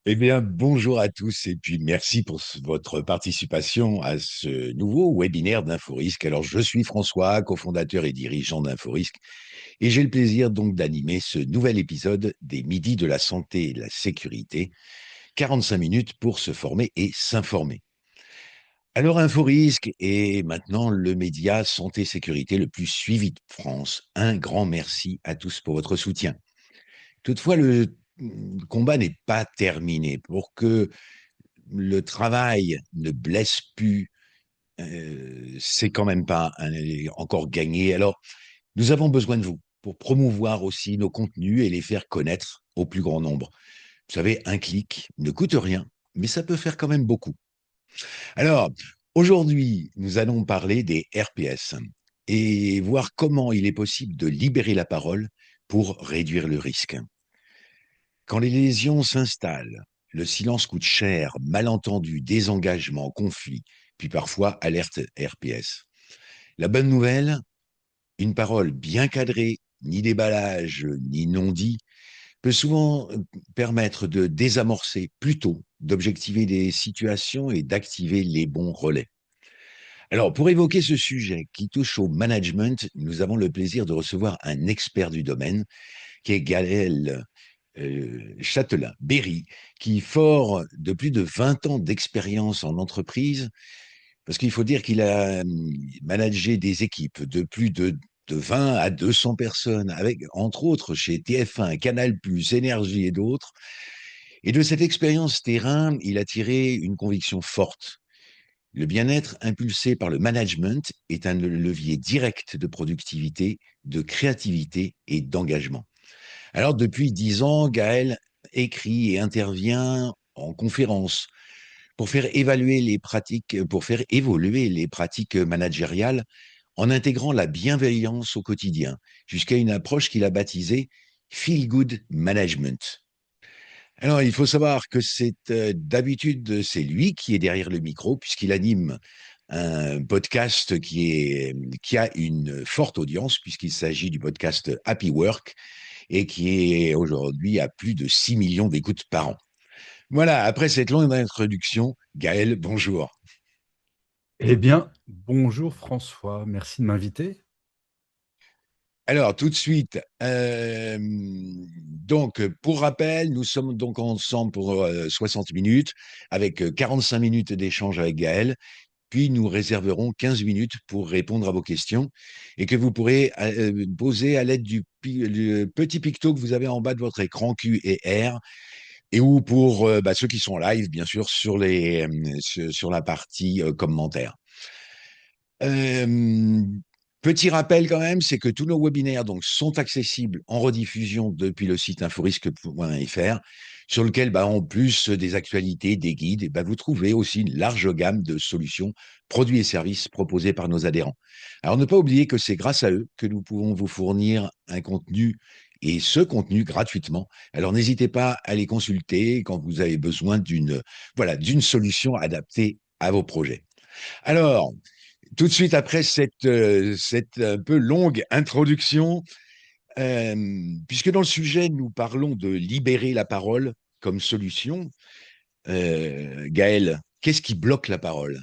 Eh bien, bonjour à tous et puis merci pour votre participation à ce nouveau webinaire d'InfoRisque. Alors, je suis François, cofondateur et dirigeant d'InfoRisque, et j'ai le plaisir donc d'animer ce nouvel épisode des Midis de la santé et de la sécurité, 45 minutes pour se former et s'informer. Alors, InfoRisque est maintenant le média santé-sécurité le plus suivi de France. Un grand merci à tous pour votre soutien. Toutefois, le combat n'est pas terminé. Pour que le travail ne blesse plus, c'est quand même pas encore gagné. Alors, nous avons besoin de vous pour promouvoir aussi nos contenus et les faire connaître au plus grand nombre. Vous savez, un clic ne coûte rien, mais ça peut faire quand même beaucoup. Alors, aujourd'hui, nous allons parler des RPS et voir comment il est possible de libérer la parole pour réduire le risque. Quand les lésions s'installent, le silence coûte cher, malentendus, désengagement, conflit, puis parfois alerte RPS. La bonne nouvelle, une parole bien cadrée, ni déballage, ni non-dit, peut souvent permettre de désamorcer plus tôt, d'objectiver des situations et d'activer les bons relais. Alors, pour évoquer ce sujet qui touche au management, nous avons le plaisir de recevoir un expert du domaine, qui est Gaël Châtelain-Berry, qui, fort de plus de 20 ans d'expérience en entreprise, parce qu'il faut dire qu'il a managé des équipes de plus de 20 à 200 personnes, avec, entre autres, chez TF1, Canal+, Énergie et d'autres. Et de cette expérience terrain, il a tiré une conviction forte. Le bien-être impulsé par le management est un levier direct de productivité, de créativité et d'engagement. Alors, depuis 10 ans, Gaël écrit et intervient en conférences pour faire évoluer les pratiques managériales en intégrant la bienveillance au quotidien, jusqu'à une approche qu'il a baptisée Feel Good Management. Alors, il faut savoir que d'habitude, c'est lui qui est derrière le micro, puisqu'il anime un podcast qui a une forte audience, puisqu'il s'agit du podcast Happy Work, et qui est aujourd'hui à plus de 6 millions d'écoutes par an. Voilà, après cette longue introduction, Gaël, bonjour. Eh bien, bonjour François, merci de m'inviter. Alors, tout de suite, donc, pour rappel, nous sommes donc ensemble pour 60 minutes, avec 45 minutes d'échange avec Gaël, puis nous réserverons 15 minutes pour répondre à vos questions et que vous pourrez poser à l'aide du petit picto que vous avez en bas de votre écran Q et R, et ou pour ceux qui sont live, bien sûr, sur la partie commentaires. Euh, Petit rappel quand même, c'est que tous nos webinaires donc, sont accessibles en rediffusion depuis le site inforisque.fr, sur lequel, en plus des actualités, des guides, vous trouvez aussi une large gamme de solutions, produits et services proposés par nos adhérents. Alors, ne pas oublier que c'est grâce à eux que nous pouvons vous fournir un contenu, et ce contenu gratuitement. Alors, n'hésitez pas à les consulter quand vous avez besoin d'une solution adaptée à vos projets. Alors, tout de suite après cette un peu longue introduction, puisque dans le sujet, nous parlons de libérer la parole comme solution, Gaël, qu'est-ce qui bloque la parole?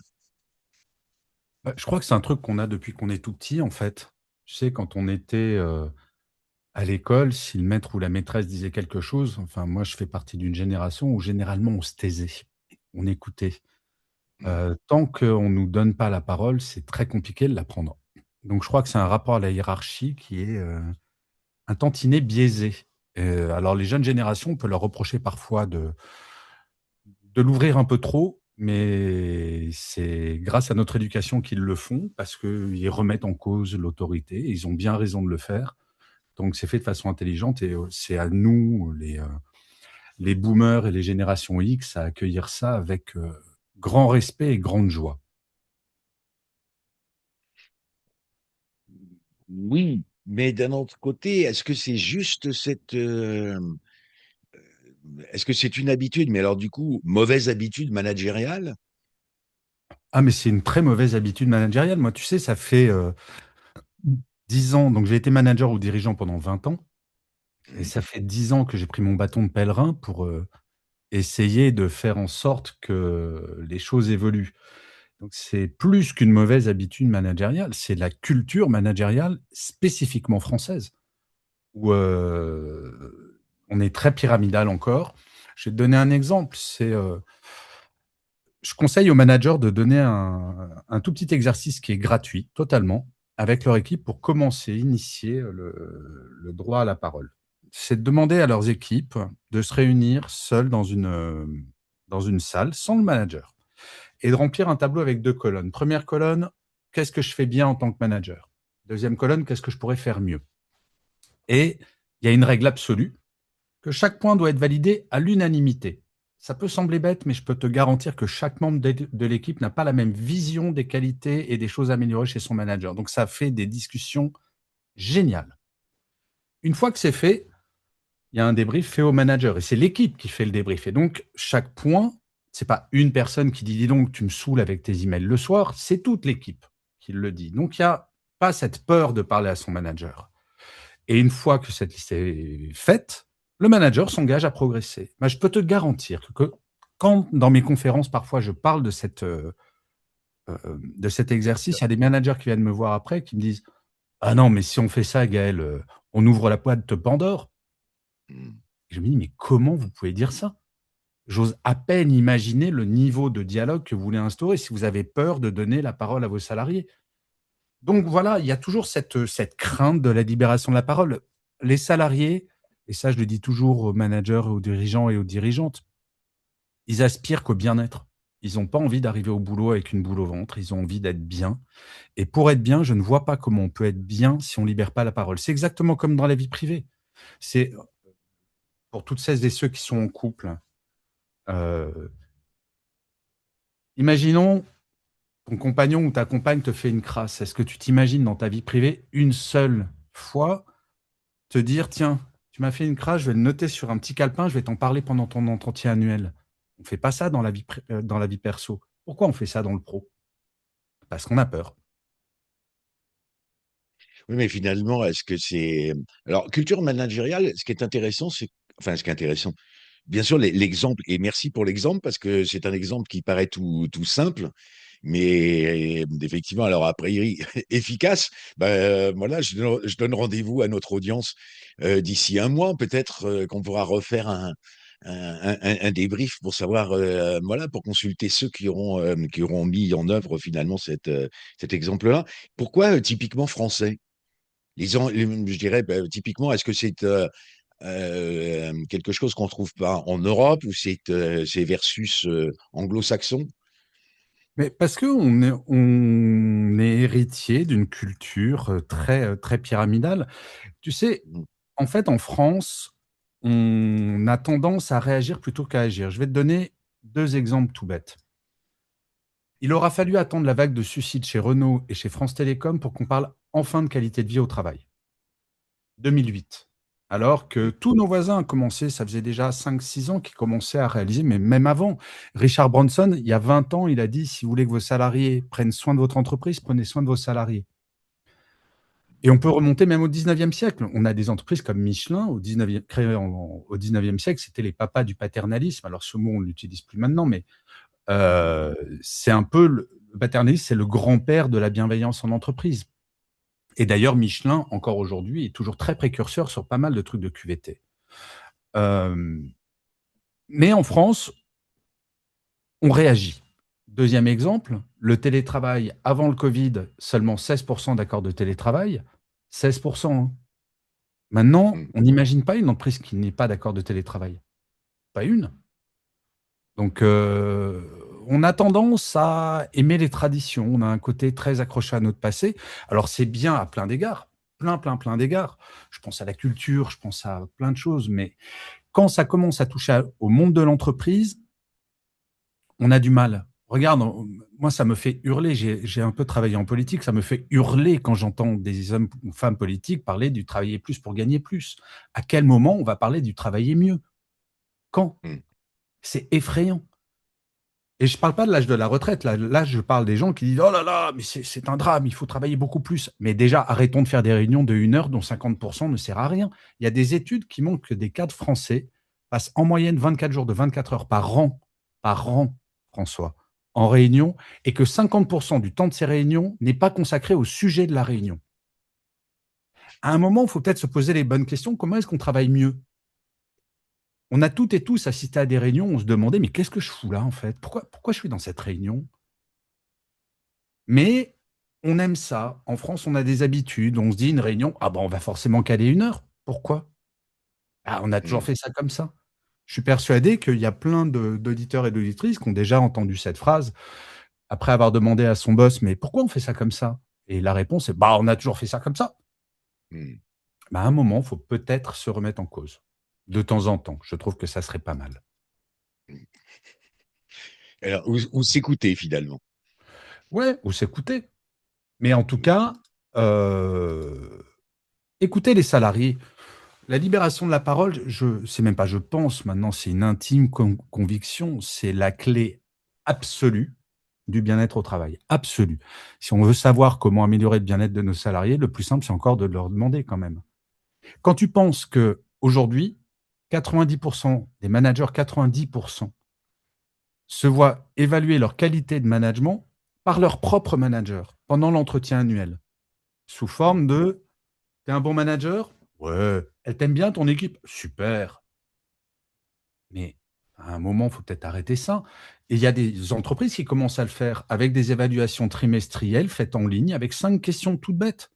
Je crois que c'est un truc qu'on a depuis qu'on est tout petit, en fait. Tu sais, quand on était à l'école, si le maître ou la maîtresse disait quelque chose, enfin, moi, je fais partie d'une génération où généralement on se taisait, on écoutait. Tant qu'on ne nous donne pas la parole, c'est très compliqué de l'apprendre. Donc, je crois que c'est un rapport à la hiérarchie qui est un tantinet biaisé. Alors, les jeunes générations, on peut leur reprocher parfois de l'ouvrir un peu trop, mais c'est grâce à notre éducation qu'ils le font, parce qu'ils remettent en cause l'autorité et ils ont bien raison de le faire. Donc c'est fait de façon intelligente et c'est à nous, les boomers et les générations X, à accueillir ça avec, grand respect et grande joie. Oui, mais d'un autre côté, est-ce que c'est une habitude, mais alors du coup, mauvaise habitude managériale? Ah, mais c'est une très mauvaise habitude managériale. Moi, tu sais, ça fait, 10 ans, donc j'ai été manager ou dirigeant pendant 20 ans et Mhm. ça fait 10 ans que j'ai pris mon bâton de pèlerin pour, essayer de faire en sorte que les choses évoluent. Donc c'est plus qu'une mauvaise habitude managériale, c'est la culture managériale spécifiquement française, où on est très pyramidal encore. Je vais te donner un exemple, je conseille aux managers de donner un tout petit exercice qui est gratuit, totalement, avec leur équipe pour commencer, initier le droit à la parole. C'est de demander à leurs équipes de se réunir seuls dans une salle, sans le manager, et de remplir un tableau avec deux colonnes. Première colonne, qu'est-ce que je fais bien en tant que manager? Deuxième colonne, qu'est-ce que je pourrais faire mieux? Et il y a une règle absolue, que chaque point doit être validé à l'unanimité. Ça peut sembler bête, mais je peux te garantir que chaque membre de l'équipe n'a pas la même vision des qualités et des choses à améliorer chez son manager. Donc ça fait des discussions géniales. Une fois que c'est fait, il y a un débrief fait au manager et c'est l'équipe qui fait le débrief. Et donc chaque point, c'est pas une personne qui dit dis donc tu me saoules avec tes emails le soir, c'est toute l'équipe qui le dit. Donc il n'y a pas cette peur de parler à son manager. Et une fois que cette liste est faite, le manager s'engage à progresser. Ben, je peux te garantir que quand, dans mes conférences, parfois, je parle de cet exercice, il y a des managers qui viennent me voir après qui me disent ah non, mais si on fait ça, Gaël, on ouvre la boîte de Pandore. Mmh. Et je me dis mais comment vous pouvez dire ça? J'ose à peine imaginer le niveau de dialogue que vous voulez instaurer si vous avez peur de donner la parole à vos salariés. Donc voilà, il y a toujours cette crainte de la libération de la parole. Les salariés, et ça je le dis toujours aux managers, aux dirigeants et aux dirigeantes, ils aspirent qu'au bien-être. Ils n'ont pas envie d'arriver au boulot avec une boule au ventre, ils ont envie d'être bien. Et pour être bien, je ne vois pas comment on peut être bien si on libère pas la parole. C'est exactement comme dans la vie privée. C'est pour toutes celles et ceux qui sont en couple. Heu, imaginons ton compagnon ou ta compagne te fait une crasse. Est-ce que tu t'imagines dans ta vie privée une seule fois te dire: «Tiens, tu m'as fait une crasse, je vais le noter sur un petit calepin, je vais t'en parler pendant ton entretien annuel». On fait pas ça dans la vie perso. Pourquoi on fait ça dans le pro? Parce qu'on a peur. Oui, mais finalement, est-ce que c'est alors culture managériale, ce qui est intéressant, ce qui est intéressant, bien sûr, l'exemple et merci pour l'exemple parce que c'est un exemple qui paraît tout simple, mais effectivement, alors a priori efficace. Bah, voilà, je donne rendez-vous à notre audience, d'ici un mois peut-être, qu'on pourra refaire un débrief pour savoir, voilà, pour consulter ceux qui auront mis en œuvre finalement cet exemple-là. Pourquoi, typiquement français? Je dirais, bah, typiquement, est-ce que c'est, quelque chose qu'on trouve pas en Europe ou c'est versus, anglo-saxon? Mais parce qu'on est héritier d'une culture, très pyramidale. Tu sais, Mmh, en fait, en France, on a tendance à réagir plutôt qu'à agir. Je vais te donner 2 exemples tout bêtes. Il aura fallu attendre la vague de suicides chez Renault et chez France Télécom pour qu'on parle enfin de qualité de vie au travail. 2008. Alors que oui. tous nos voisins ont commencé, ça faisait déjà 5, 6 ans qu'ils commençaient à réaliser, mais même avant. Richard Branson, il y a 20 ans, il a dit: «Si vous voulez que vos salariés prennent soin de votre entreprise, prenez soin de vos salariés». Et on peut remonter même au 19e siècle. On a des entreprises comme Michelin au 19e, créées au 19e siècle, c'était les papas du paternalisme. Alors ce mot, on ne l'utilise plus maintenant, mais heu, c'est un peu le paternalisme, c'est le grand-père de la bienveillance en entreprise. Et d'ailleurs, Michelin, encore aujourd'hui, est toujours très précurseur sur pas mal de trucs de QVT. Hem, mais en France, on réagit. Deuxième exemple, le télétravail avant le Covid, seulement 16 d'accords de télétravail, 16, hein. Maintenant, Mmh. on n'imagine pas une entreprise qui n'ait pas d'accord de télétravail. Pas une. Donc, on a tendance à aimer les traditions. On a un côté très accroché à notre passé. Alors, c'est bien à plein d'égards, plein d'égards. Je pense à la culture, je pense à plein de choses, mais quand ça commence à toucher au monde de l'entreprise, on a du mal. Regarde, moi, ça me fait hurler. J'ai un peu travaillé en politique. Ça me fait hurler quand j'entends des hommes ou femmes politiques parler du travailler plus pour gagner plus. À quel moment on va parler du travailler mieux? Quand? Mmh. C'est effrayant. Et je parle pas de l'âge de la retraite, là, je parle des gens qui disent: «Oh là là, mais c'est un drame, il faut travailler beaucoup plus». Mais déjà, arrêtons de faire des réunions de 1 heure dont 50 ne sert à rien. Il y a des études qui montrent que des cadres français passe en moyenne 24 jours de 24 heures par an, François, en réunion, et que 50% du temps de ces réunions n'est pas consacré au sujet de la réunion. À un moment, il faut peut-être se poser les bonnes questions. Comment est-ce qu'on travaille mieux? On a toutes et tous assisté à des réunions, on se demandait, mais qu'est-ce que je fous là en fait? Pourquoi je suis dans cette réunion? Mais on aime ça. En France, on a des habitudes. On se dit une réunion, ah ben on va forcément caler 1 heure. Pourquoi? Ah, on a toujours Mmh. fait ça comme ça. Je suis persuadé qu'il y a plein d'auditeurs et d'auditrices qui ont déjà entendu cette phrase après avoir demandé à son boss, mais pourquoi on fait ça comme ça? Et la réponse est, bah on a toujours fait ça comme ça. Mmh. Bah, à un moment, il faut peut-être se remettre en cause. De temps en temps, je trouve que ça serait pas mal. Mmh. Alors, ou s'écouter finalement. Ouais, ou s'écouter. Mais en tout Mmh. cas, heu, écouter les salariés. La libération de la parole, je c'est même pas je pense maintenant, c'est une intime conviction, c'est la clé absolue du bien-être au travail, absolue. Si on veut savoir comment améliorer le bien-être de nos salariés, le plus simple, c'est encore de leur demander quand même. Quand tu penses qu'aujourd'hui, 90 des managers, 90 se voient évaluer leur qualité de management par leur propre manager pendant l'entretien annuel, sous Mmh. forme de: «Tu es un bon manager? Ouais. Elle t'aime bien ton équipe? Super». Mais à un moment, il faut peut-être arrêter ça. Et il y a des entreprises qui commencent à le faire avec des évaluations trimestrielles faites en ligne avec 5 questions toutes bêtes.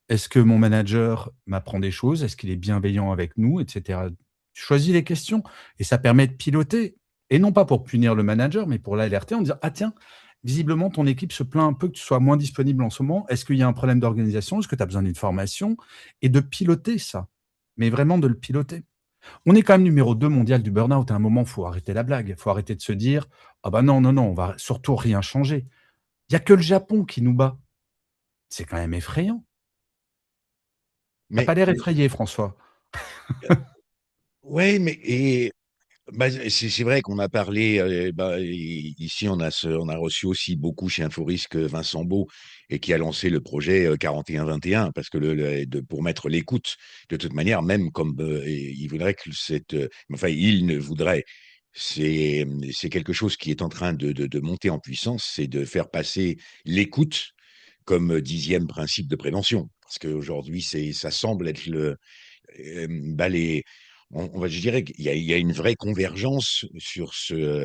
Est-ce que mon manager m'apprend des choses? Est-ce qu'il est bienveillant avec nous? Et cetera. Tu choisis les questions et ça permet de piloter et non pas pour punir le manager, mais pour l'alerter en disant: «Ah tiens, visiblement ton équipe se plaint un peu que tu sois moins disponible en ce moment. Est-ce qu'il y a un problème d'organisation? Est-ce que tu as besoin d'une formation?» Et de piloter ça, mais vraiment de le piloter. On est quand même numéro 2 mondial du burn-out. À un moment, il faut arrêter la blague. Il faut arrêter de se dire: «Ah bah non, non, non, on va surtout rien changer». Il y a que le Japon qui nous bat. C'est quand même effrayant. Tu as Mais pas l'air effrayé, François. ouais, mais bah, c'est vrai qu'on a parlé, bah, ici on a reçu aussi beaucoup chez Inforisque Vincent Beau et qui a lancé le projet 41-21 parce que pour mettre l'écoute de toute manière, même comme il voudrait que enfin il ne voudrait, c'est quelque chose qui est en train de monter en puissance, c'est de faire passer l'écoute comme 10e principe de prévention. Parce qu'aujourd'hui, ça semble être bah, je dirais il y a une vraie convergence sur cette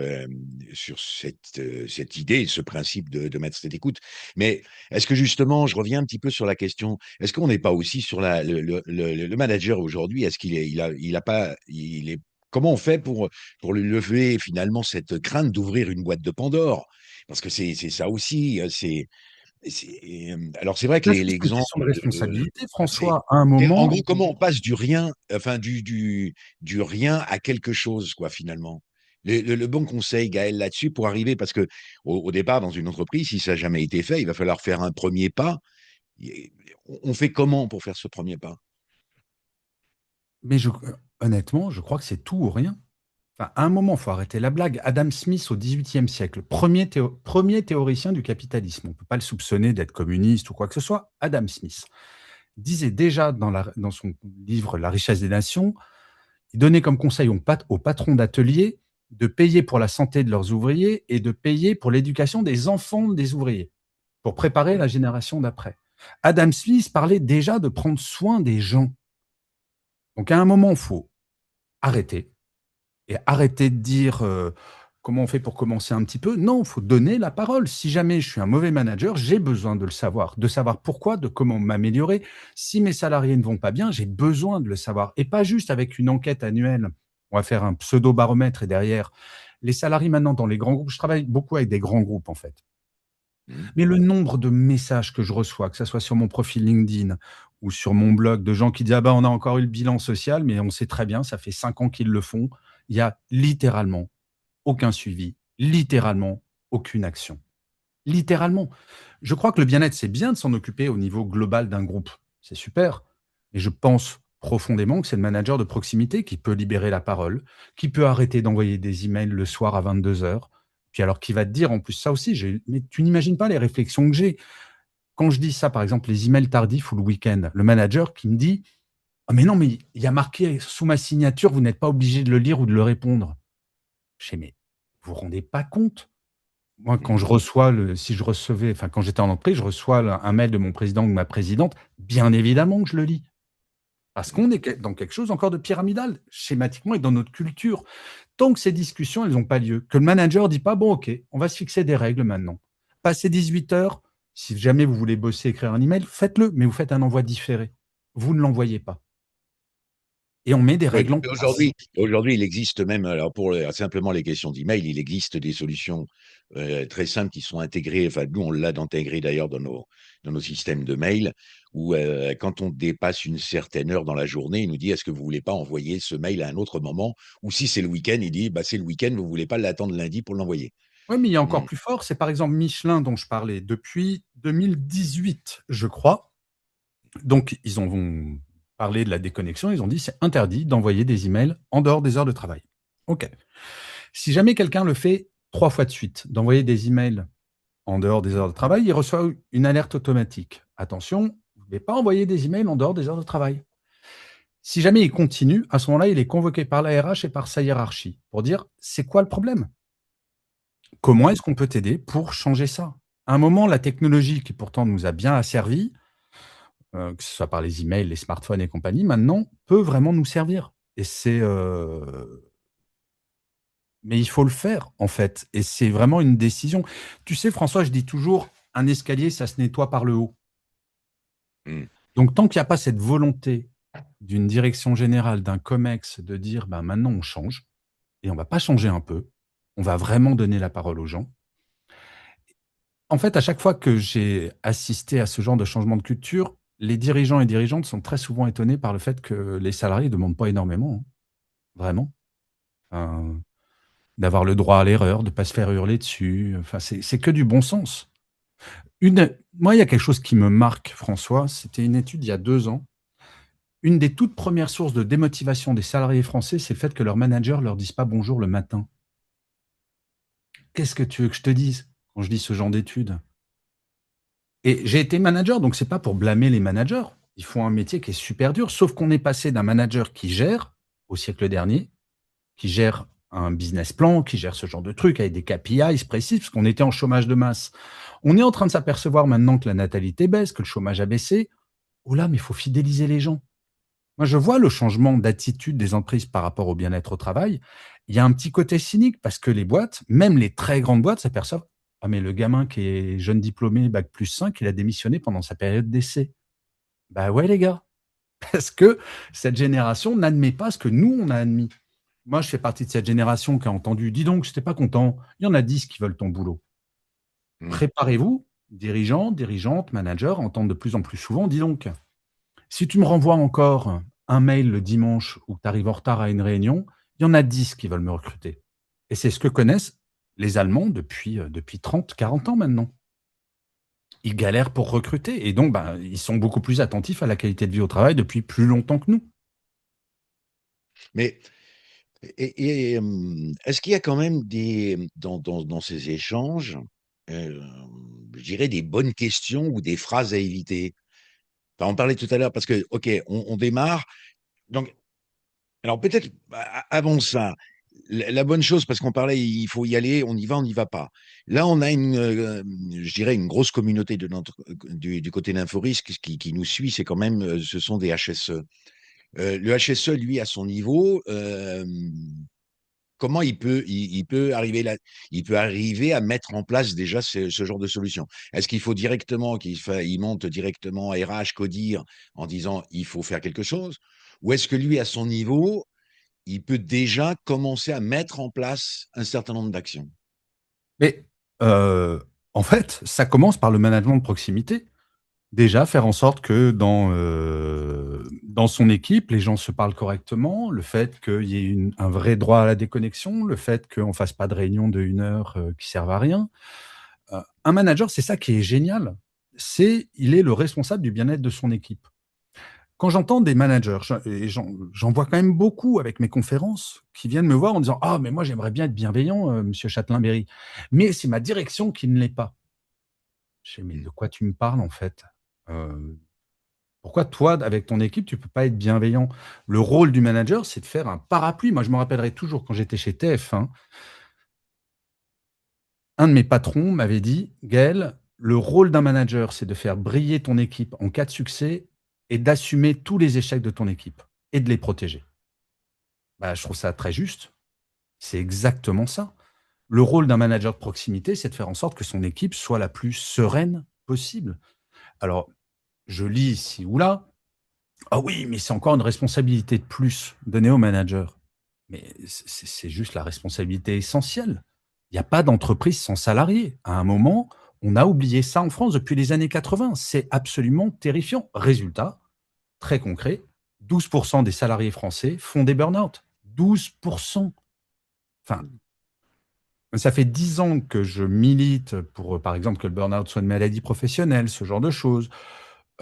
idée, ce principe de mettre cette écoute. Mais est-ce que justement, je reviens un petit peu sur la question, est-ce qu'on n'est pas aussi sur le manager aujourd'hui, est-ce il a pas, il est, comment on fait pour lui lever finalement cette crainte d'ouvrir une boîte de Pandore? Parce que c'est ça aussi, alors c'est vrai que Là, c'est une question l'exemple de responsabilité, c'est François. À un en moment, gros, comment on passe du rien, enfin du rien à quelque chose, quoi, finalement? Le bon conseil, Gaël, là-dessus, pour arriver, parce que au départ, dans une entreprise, si ça n'a jamais été fait, il va falloir faire un premier pas. Et on fait comment pour faire ce premier pas? mais honnêtement, je crois que c'est tout ou rien. Enfin, à un moment, il faut arrêter la blague. Adam Smith, au XVIIIe siècle, premier théoricien du capitalisme, on ne peut pas le soupçonner d'être communiste ou quoi que ce soit, Adam Smith, disait déjà dans son livre La richesse des nations, il donnait comme conseil aux patrons d'ateliers de payer pour la santé de leurs ouvriers et de payer pour l'éducation des enfants des ouvriers, pour préparer la Mmh. génération d'après. Adam Smith parlait déjà de prendre soin des gens. Donc à un moment, il faut arrêter et arrêter de dire, comment on fait pour commencer un petit peu. Non, il faut donner la parole. Si jamais je suis un mauvais manager, j'ai besoin de savoir pourquoi, de comment m'améliorer. Si mes salariés ne vont pas bien, j'ai besoin de le savoir et pas juste avec une enquête annuelle. On va faire un pseudo-baromètre et derrière les salariés maintenant dans les grands groupes, je travaille beaucoup avec des grands groupes en fait. Mmh. Mais le nombre de messages que je reçois, que ça soit sur mon profil LinkedIn ou sur mon blog, de gens qui disent: «Ah bah, on a encore eu le bilan social, mais on sait très bien, ça fait 5 ans qu'ils le font». Il y a littéralement aucun suivi, littéralement aucune action. Littéralement. Je crois que le bien-être, c'est bien de s'en occuper au niveau global d'un groupe. C'est super. Mais je pense profondément que c'est le manager de proximité qui peut libérer la parole, qui peut arrêter d'envoyer des emails le soir à 22 heures. Puis alors, qui va te dire en plus ça aussi, mais tu n'imagines pas les réflexions que j'ai. Quand je dis ça, par exemple, les emails tardifs ou le week-end, le manager qui me dit: Ah mais non, mais il y a marqué sous ma signature, vous n'êtes pas obligé de le lire ou de le répondre. Je fais: «Mais vous vous rendez pas compte?» Moi, quand je Mmh. reçois si je recevais enfin, quand j'étais en entreprise, je reçois un mail de mon président ou de ma présidente, bien évidemment que je le lis. Parce Mmh. qu'on est dans quelque chose encore de pyramidal, schématiquement et dans notre culture. Tant que ces discussions, elles n'ont pas lieu, que le manager dit pas: «Bon OK, on va se fixer des règles maintenant. Passé 18 heures, si jamais vous voulez bosser, écrire un email, faites-le, mais vous faites un envoi différé. Vous ne l'envoyez pas» et on met des Oui, règles en mais place. aujourd'hui, il existe même, alors pour simplement les questions d'email, il existe des solutions très simples qui sont intégrées. Enfin, nous, on l'a intégré d'ailleurs dans nos systèmes de mail, où quand on dépasse une certaine heure dans la journée, il nous dit: «Est-ce que vous voulez pas envoyer ce mail à un autre moment?» Ou si c'est le week-end, il dit: «Bah, c'est le week-end, vous voulez pas l'attendre lundi pour l'envoyer?» Oui, mais il y a encore Mmh. plus fort, c'est par exemple Michelin dont je parlais depuis 2018, je crois. Donc ils ont vont parler de la déconnexion, ils ont dit: «C'est interdit d'envoyer des emails en dehors des heures de travail». OK. Si jamais quelqu'un le fait 3 fois de suite, d'envoyer des emails en dehors des heures de travail, il reçoit une alerte automatique. Attention, vous ne devez pas envoyer des emails en dehors des heures de travail. Si jamais il continue, à ce moment-là, il est convoqué par la RH et par sa hiérarchie pour dire: «C'est quoi le problème? Comment est-ce qu'on peut t'aider pour changer ça?» À un moment, la technologie qui pourtant nous a bien asservis, que ce soit par les emails, les smartphones et compagnie, maintenant peut vraiment nous servir et mais il faut le faire, en fait et c'est vraiment une décision. Tu sais, François, je dis toujours: «Un escalier, ça se nettoie par le haut». Mmh. Donc tant qu'il y a pas cette volonté d'une direction générale, d'un COMEX de dire: «Ben, maintenant on change et on va pas changer un peu, on va vraiment donner la parole aux gens». En fait, à chaque fois que j'ai assisté à ce genre de changement de culture, les dirigeants et dirigeantes sont très souvent étonnés par le fait que les salariés ne demandent pas énormément, hein, vraiment. Enfin, d'avoir le droit à l'erreur, de pas se faire hurler dessus, enfin c'est que du bon sens. Moi, il y a quelque chose qui me marque, François, c'était une étude il y a 2 ans. Une des toutes premières sources de démotivation des salariés français, c'est le fait que leurs managers leur disent pas bonjour le matin. Qu'est-ce que tu veux que je te dise quand je dis ce genre d'études? Et j'ai été manager, donc c'est pas pour blâmer les managers. Ils font un métier qui est super dur, sauf qu'on est passé d'un manager qui gère, au siècle dernier, qui gère un business plan, qui gère ce genre de trucs avec des KPIs précis, parce qu'on était en chômage de masse. On est en train de s'apercevoir maintenant que la natalité baisse, que le chômage a baissé. Oh là, mais il faut fidéliser les gens. Moi, je vois le changement d'attitude des entreprises par rapport au bien-être au travail. Il y a un petit côté cynique parce que les boîtes, même les très grandes boîtes, s'aperçoivent: «Ah mais le gamin qui est jeune diplômé bac+5, il a démissionné pendant sa période d'essai». Bah ouais les gars, parce que cette génération n'admet pas ce que nous on a admis. Moi, je fais partie de cette génération qui a entendu: «Dis donc, si tu pas content, il y en a 10 qui veulent ton boulot». Mmh. Préparez-vous, dirigeants, dirigeantes, managers, à entendre de plus en plus souvent: «Dis donc, si tu me renvoies encore un mail le dimanche où tu arrives en retard à une réunion, il y en a 10 qui veulent me recruter» et c'est ce que connaissent les Allemands depuis 30-40 ans maintenant. Ils galèrent pour recruter et donc ben, ils sont beaucoup plus attentifs à la qualité de vie au travail depuis plus longtemps que nous. Mais est-ce qu'il y a quand même dans ces échanges, je dirais des bonnes questions ou des phrases à éviter? Enfin, on parlait tout à l'heure parce que, OK, on démarre. Donc, alors peut-être avant ça, la bonne chose, parce qu'on parlait, il faut y aller, on n'y va pas. Là, on a je dirais, une grosse communauté du côté d'Inforisque qui nous suit, c'est quand même, ce sont des HSE. Le HSE, lui, à son niveau, comment il peut arriver là, il peut arriver à mettre en place déjà ce genre de solution? Est-ce qu'il faut directement il monte directement RH, Codir en disant: «Il faut faire quelque chose», ou est-ce que lui, à son niveau, il peut déjà commencer à mettre en place un certain nombre d'actions? Mais, heu, en fait, ça commence par le management de proximité. Déjà, faire en sorte que dans son équipe, les gens se parlent correctement, le fait qu'il y ait un vrai droit à la déconnexion, le fait qu'on fasse pas de réunion de 1 heure, qui servent à rien. Un manager, c'est ça qui est génial, il est le responsable du bien-être de son équipe. Quand j'entends des managers, j'en vois quand même beaucoup avec mes conférences, qui viennent me voir en disant: «Ah mais moi j'aimerais bien être bienveillant, monsieur Châtelain-Berry, mais c'est ma direction qui ne l'est pas». Je fais: «Mais Mmh. de quoi tu me parles en fait?» heu Pourquoi toi, avec ton équipe, tu peux pas être bienveillant? Le rôle du manager, c'est de faire un parapluie. Moi, je me rappellerai toujours quand j'étais chez TF1, un de mes patrons m'avait dit: «Gaël, le rôle d'un manager, c'est de faire briller ton équipe en cas de succès et d'assumer tous les échecs de ton équipe et de les protéger». Bah, je trouve ça très juste. C'est exactement ça. Le rôle d'un manager de proximité, c'est de faire en sorte que son équipe soit la plus sereine possible. Alors, je lis ici ou là: «Ah oui, mais c'est encore une responsabilité de plus donnée au manager». Mais c'est juste la responsabilité essentielle. Il y a pas d'entreprise sans salariés. À un moment, on a oublié ça en France depuis les années 80. C'est absolument terrifiant. Résultat, très concret, 12 des salariés français font des burn-out. 12. Enfin, Mmh. ça fait 10 ans que je milite pour, par exemple, que le burn-out soit une maladie professionnelle, ce genre de choses.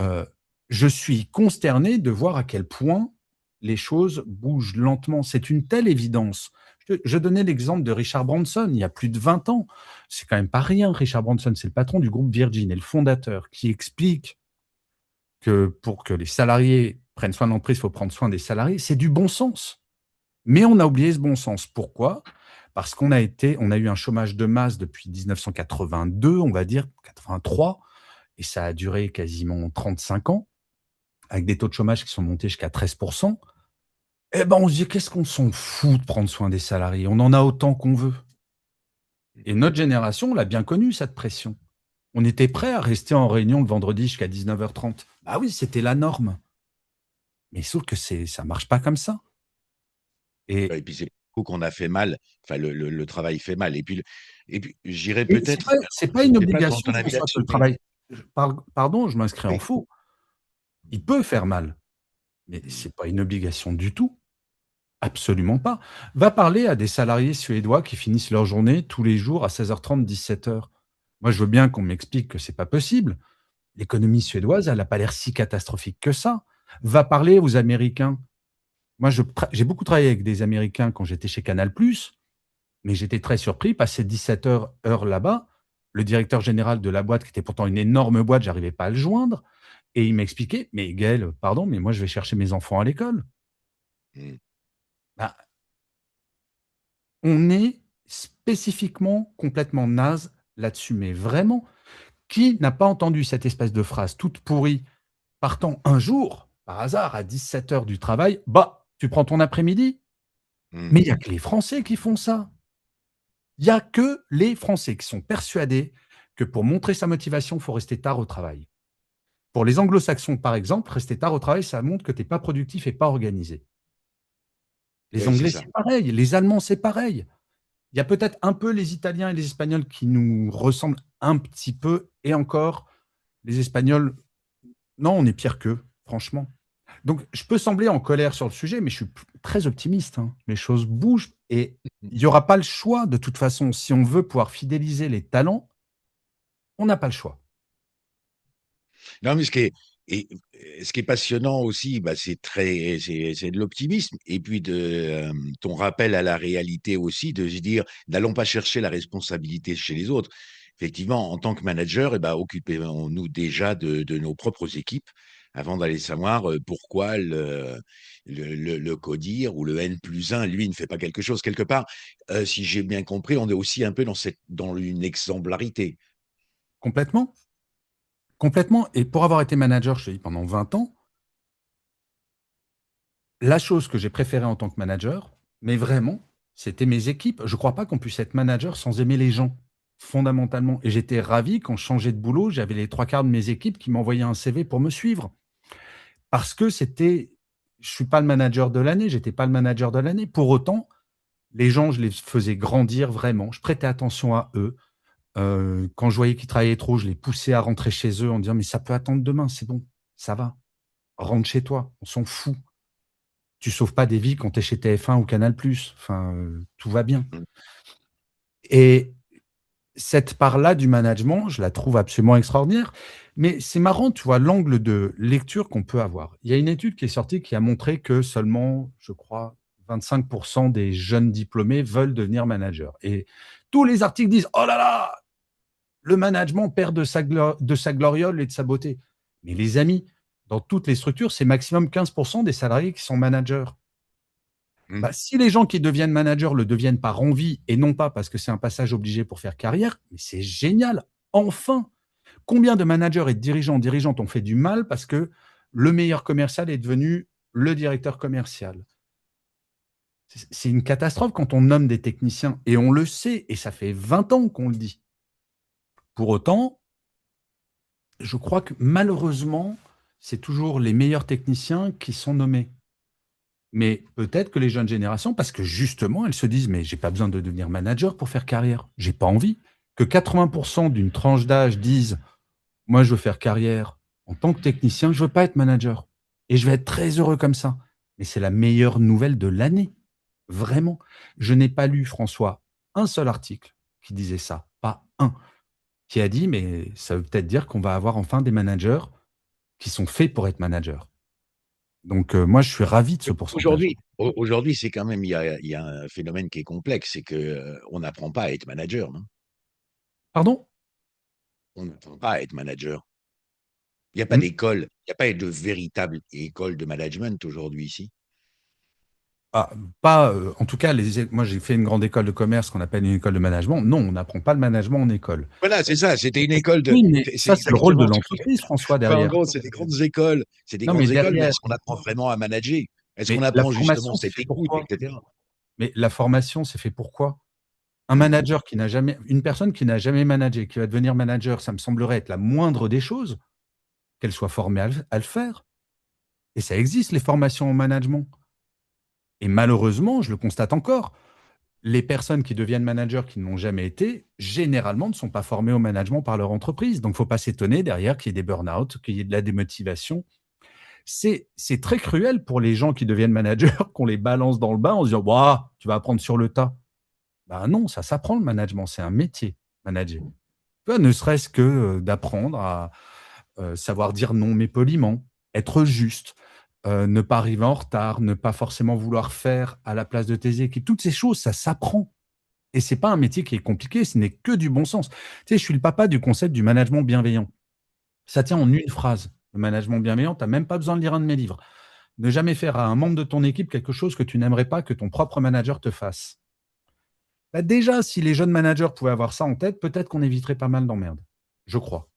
Heu, je suis consterné de voir à quel point les choses bougent lentement. C'est une telle évidence. Je donnais l'exemple de Richard Branson, il y a plus de 20 ans. C'est quand même pas rien, Richard Branson, c'est le patron du groupe Virgin et le fondateur, qui explique que pour que les salariés prennent soin de l'entreprise, il faut prendre soin des salariés. C'est du bon sens. Mais on a oublié ce bon sens. Pourquoi? Parce on a eu un chômage de masse depuis 1982, on va dire, 83, et ça a duré quasiment 35 ans, avec des taux de chômage qui sont montés jusqu'à 13%. Eh ben, on se dit: «Qu'est-ce qu'on s'en fout de prendre soin des salariés? On en a autant qu'on veut». Et notre génération, on l'a bien connu cette pression. On était prêt à rester en réunion le vendredi jusqu'à 19h30. Bah oui, c'était la norme. Mais sauf que ça marche pas comme ça. Et Et puis c'est beaucoup qu'on a fait mal, enfin le travail fait mal et puis j'irais et c'est peut-être, pas c'est pas je une ne sais pas comment obligation, ton avis François, que le là-dessus, mais travail pardon, je m'inscris en oui. faux. Il peut faire mal, mais Mmh. c'est pas une obligation du tout. Absolument pas. Va parler à des salariés suédois qui finissent leur journée tous les jours à 16h30, 17h. Moi, je veux bien qu'on m'explique que c'est pas possible. L'économie suédoise, elle a pas l'air si catastrophique que ça. Va parler aux Américains. Moi, j'ai beaucoup travaillé avec des Américains quand j'étais chez Canal+, mais j'étais très surpris, passer 17h heure là-bas, le directeur général de la boîte, qui était pourtant une énorme boîte, j'arrivais pas à le joindre, et il m'expliquait: «Mais Gaël, pardon, mais moi je vais chercher mes enfants à l'école». Mmh. Bah, on est spécifiquement complètement naze là-dessus, mais vraiment. Qui n'a pas entendu cette espèce de phrase toute pourrie, partant un jour, par hasard, à 17h du travail: «Bah, tu prends ton après-midi». Mmh. Mais il y a que les Français qui font ça. Il y a que les Français qui sont persuadés que pour montrer sa motivation, il faut rester tard au travail. Pour les Anglo-Saxons, par exemple, rester tard au travail, ça montre que tu es pas productif et pas organisé. Les Oui, c'est Anglais, ça. c'est pareil, les Allemands, c'est pareil. Il y a peut-être un peu les Italiens et les Espagnols qui nous ressemblent un petit peu, et encore, les Espagnols, non, on est pire qu'eux, franchement. Donc je peux sembler en colère sur le sujet, mais je suis p très optimiste, hein. Les choses bougent et Mmh. il y aura pas le choix de toute façon. Si on veut pouvoir fidéliser les talents, on n'a pas le choix. Non, mais et ce qui est passionnant aussi, bah, c'est de l'optimisme et puis ton rappel à la réalité aussi de se dire: «N'allons pas chercher la responsabilité chez les autres». Effectivement, en tant que manager et bah, occupons-nous déjà de nos propres équipes avant d'aller savoir, pourquoi le codir ou le N+1, lui, ne fait pas quelque chose. Quelque part, si j'ai bien compris, on est aussi un peu dans une exemplarité. Complètement, complètement, et pour avoir été manager, je te dis, pendant 20 ans, la chose que j'ai préférée en tant que manager, mais vraiment, c'était mes équipes. Je crois pas qu'on puisse être manager sans aimer les gens, fondamentalement, et j'étais ravi quand je changeais de boulot, j'avais les 3 quarts de mes équipes qui m'envoyaient un CV pour me suivre. Parce que je suis pas le manager de l'année, j'étais pas le manager de l'année. Pour autant, les gens, je les faisais grandir vraiment. Je prêtais attention à eux. Quand je voyais qu'ils travaillaient trop, je les poussais à rentrer chez eux en disant: «Mais ça peut attendre demain, c'est bon, ça va. Rentre chez toi, on s'en fout. Tu sauves pas des vies quand tu es chez TF1 ou Canal+. Enfin, tout va bien». Mmh. Et cette part-là du management, je la trouve absolument extraordinaire. Mais c'est marrant, tu vois, l'angle de lecture qu'on peut avoir. Il y a une étude qui est sortie qui a montré que seulement, je crois, 25 des jeunes diplômés veulent devenir managers, et tous les articles disent: «Oh là là, le management perd de sa gloriole et de sa beauté». Mais les amis, dans toutes les structures, c'est maximum 15% des salariés qui sont managers. Mmh. Bah, si les gens qui deviennent managers le deviennent par envie et non pas parce que c'est un passage obligé pour faire carrière, mais c'est génial. Enfin, combien de managers et de dirigeants, dirigeantes ont fait du mal parce que le meilleur commercial est devenu le directeur commercial. C'est une catastrophe quand on nomme des techniciens et on le sait et ça fait 20 ans qu'on le dit. Pour autant, je crois que malheureusement, c'est toujours les meilleurs techniciens qui sont nommés. Mais peut-être que les jeunes générations, parce que justement, elles se disent, mais j'ai pas besoin de devenir manager pour faire carrière. J'ai pas envie. Que 80% d'une tranche d'âge disent, moi, je veux faire carrière en tant que technicien, je veux pas être manager. Et je vais être très heureux comme ça. Mais c'est la meilleure nouvelle de l'année. Vraiment. Je n'ai pas lu, François, un seul article qui disait ça. Pas un. Qui a dit, mais ça veut peut-être dire qu'on va avoir enfin des managers qui sont faits pour être managers. Donc, moi, je suis ravi de ce pourcentage. Aujourd'hui, c'est quand même il y a un phénomène qui est complexe, c'est que, on n'apprend pas à être manager, non? Pardon? On n'apprend pas à être manager. Il y a pas Mmh. d'école, il y a pas de véritable école de management aujourd'hui ici. Ah, pas, en tout cas, moi, j'ai fait une grande école de commerce qu'on appelle une école de management. Non, on n'apprend pas le management en école. Voilà, c'est ça, c'était une école de Oui, mais c'est ça, c'est le rôle de exactement l'entreprise, François, enfin, en derrière. gros, c'est des Non, mais grandes écoles, mais derrière, est-ce qu'on apprend vraiment à manager? Est-ce qu'on mais la apprend justement formation, c'est cette fait écoute et pourquoi? cetera? Mais la formation, c'est fait pourquoi? Un Mmh. manager qui n'a jamais une personne qui n'a jamais managé, qui va devenir manager, ça me semblerait être la moindre des choses, qu'elle soit formée à le faire. Et ça existe, les formations en management. Et malheureusement, je le constate encore, les personnes qui deviennent managers qui n'ont jamais été, généralement ne sont pas formées au management par leur entreprise. Donc, il ne faut pas s'étonner derrière qu'il y ait des burn-out, qu'il y ait de la démotivation. C'est très cruel pour les gens qui deviennent managers, qu'on les balance dans le bain en se disant, bah, tu vas apprendre sur le tas. Ben non, ça s'apprend le management, c'est un métier, manager. Tu vois, ne serait-ce que d'apprendre à savoir dire non, mais poliment, être juste, ne pas arriver en retard, ne pas forcément vouloir faire à la place de tes équipes. Toutes ces choses, ça s'apprend. Et c'est pas un métier qui est compliqué, ce n'est que du bon sens. Tu sais, je suis le papa du concept du management bienveillant. Ça tient en une phrase. Le management bienveillant, tu n'as même pas besoin de lire un de mes livres. Ne jamais faire à un membre de ton équipe quelque chose que tu n'aimerais pas que ton propre manager te fasse. Bah déjà, si les jeunes managers pouvaient avoir ça en tête, peut-être qu'on éviterait pas mal d'emmerdes. Je crois.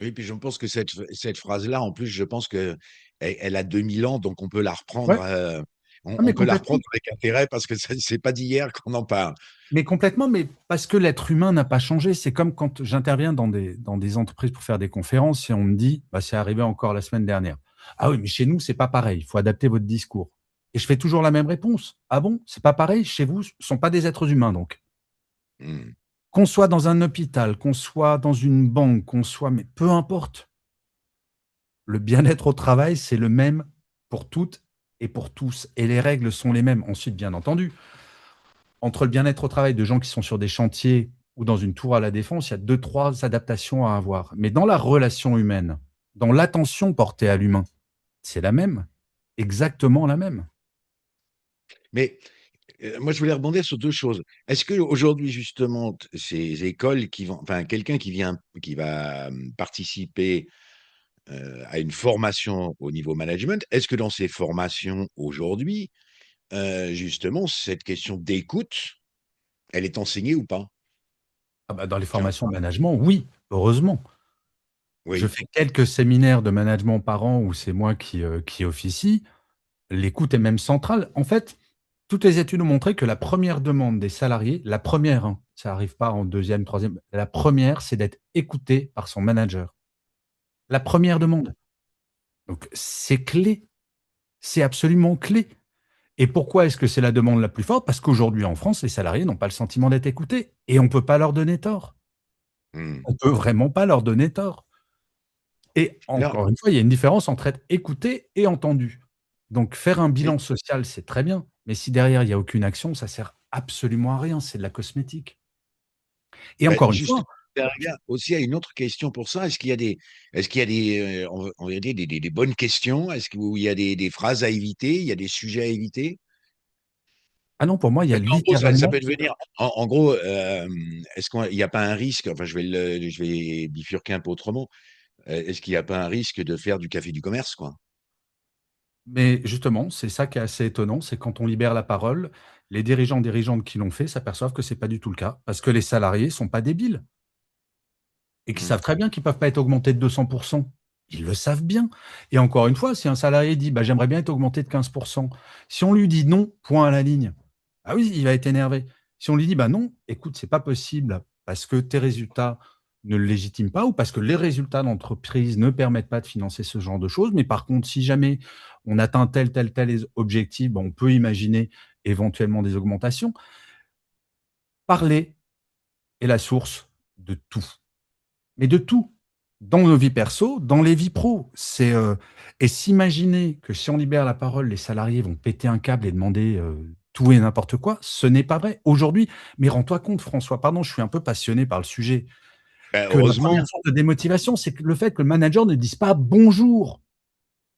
Oui, puis je pense que cette phrase-là, en plus, je pense qu'elle a 2000 ans, donc on peut la reprendre, Ouais, on ah, on mais peut la complètement. reprendre avec intérêt parce que c'est pas d'hier qu'on en parle. Mais complètement, mais parce que l'être humain n'a pas changé. C'est comme quand j'interviens dans des entreprises pour faire des conférences et on me dit, bah, c'est arrivé encore la semaine dernière. Ah oui, mais chez nous, c'est pas pareil. Il faut adapter votre discours. Et je fais toujours la même réponse. Ah bon, c'est pas pareil? Chez vous, ce ne sont pas des êtres humains, donc. Mmh. Qu'on soit dans un hôpital, qu'on soit dans une banque, qu'on soit, mais peu importe. Le bien-être au travail, c'est le même pour toutes et pour tous. Et les règles sont les mêmes. Ensuite, bien entendu, entre le bien-être au travail de gens qui sont sur des chantiers ou dans une tour à la défense, il y a deux, trois adaptations à avoir. Mais dans la relation humaine, dans l'attention portée à l'humain, c'est la même, exactement la même. Mais, moi, je voulais rebondir sur 2 choses. Est-ce qu'aujourd'hui, justement, ces écoles qui vont enfin, quelqu'un qui va, participer, à une formation au niveau management, est-ce que dans ces formations aujourd'hui, justement, cette question d'écoute, elle est enseignée ou pas? Ah bah, dans les Tiens, formations de management, oui, heureusement. Je oui. fais quelques séminaires de management par an où c'est moi qui officie. L'écoute est même centrale. En fait, toutes les études ont montré que la première demande des salariés, la première, hein, ça arrive pas en deuxième, troisième, la première, c'est d'être écouté par son manager. La première demande. Donc c'est clé, c'est absolument clé. Et pourquoi est-ce que c'est la demande la plus forte? Parce qu'aujourd'hui en France, les salariés n'ont pas le sentiment d'être écoutés et on ne peut pas leur donner tort. Mmh. On peut vraiment pas leur donner tort. Et Alors encore une fois, il y a une différence entre être écouté et entendu. Donc faire un et bilan social, c'est très bien, mais si derrière il y a aucune action, ça sert absolument à rien, c'est de la cosmétique. Et bah, encore une juste fois, derrière aussi à une autre question pour ça. Est-ce qu'il y a des, on va dire des bonnes questions? Est-ce qu'il y a des phrases à éviter? Il y a des sujets à éviter? ah non, pour moi, il y a Parce qu'en gros, ça littéralement peut devenir en gros, est-ce qu'il y a pas un risque, enfin je vais bifurquer un peu autrement. Est-ce qu'il n'y a pas un risque de faire du café du commerce, quoi? Mais justement, c'est ça qui est assez étonnant, c'est quand on libère la parole, les dirigeants, dirigeantes qui l'ont fait s'aperçoivent que c'est pas du tout le cas. Parce que les salariés sont pas débiles et qu'ils Mmh. savent très bien qu'ils peuvent pas être augmentés de 200. Ils le savent bien. Et encore une fois, si un salarié dit: «Bah, j'aimerais bien être augmenté de 15», si on lui dit: «Non, point à la ligne», ah oui, il va être énervé. Si on lui dit: «Bah, non, écoute, c'est pas possible parce que tes résultats ne le légitiment pas ou parce que les résultats d'entreprise ne permettent pas de financer ce genre de choses, mais par contre, si jamais on atteint tel objectif, bah, on peut imaginer éventuellement des augmentations». Parler est la source de tout. Mais de tout. Dans nos vies perso, dans les vies pro. Et s'imaginer que si on libère la parole, les salariés vont péter un câble et demander, tout et n'importe quoi, ce n'est pas vrai. Aujourd'hui, mais rends-toi compte François, pardon, je suis un peu passionné par le sujet, Bah, que la première heureusement. source de démotivation, c'est que le fait que le manager ne dise pas «bonjour».